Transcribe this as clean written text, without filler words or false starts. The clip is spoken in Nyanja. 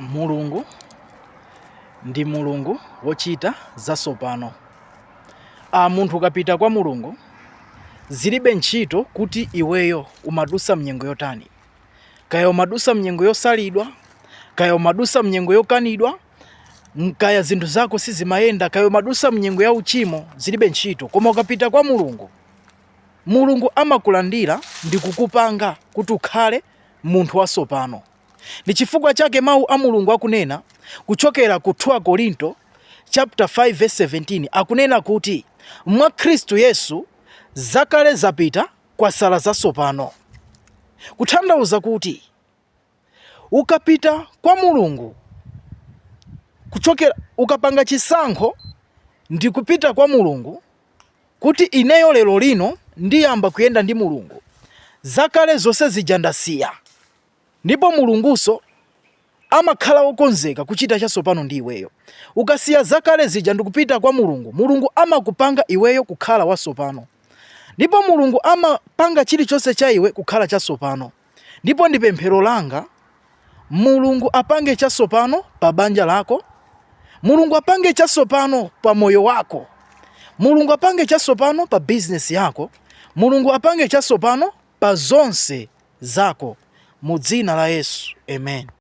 Mulungu ndi Mulungu wochita zatsopano. Munthu ukapita kwa Mulungu zilibe ntchito kuti iweyo umadusa mnyengo yotani. Kaya umadusa mnyengo yosalidwa, kaya umadusa mnyengo yokanidwa, kaya zinthu zako sizimayenda, kaya umadusa mnyengo ya uchimo, zilibe ntchito. Koma ukapita kwa Mulungu, Mulungu amakulandira ndi kukupanga kuti ukhale munthu watsopano. Ndi chifukwa chake mawu a Mulungu akunena kuchokera ku 2 Korinto chapter 5 verse 17 akunena kuti mwa Khristu Yesu zakale zapita kwasala zatsopano. Kutanthauza kuti ukapita kwa Mulungu, ukapanga chisankho ndi kupita kwa Mulungu kuti ineyo lero lino ndiyamba kuyenda ndi Mulungu, zakale zonse zija ndasiya, ndipo Mulunguso amakhala wokonzeka kuchita chatsopano ndi iweyo. Ukasiya zakale zija ndikupita kwa Mulungu, Mulungu amakupanga iweyo kukhala watsopano, ndipo Mulungu amapanga chilichonse cha iwe kukhala chatsopano. Ndipo ndi pemphero langa Mulungu apange chatsopano pa banja lako, Mulungu apange chatsopano pa moyo wako, Mulungu apange chatsopano pa business yako, Mulungu apange chatsopano pa zonse zako, mu dzina la Yesu, amen.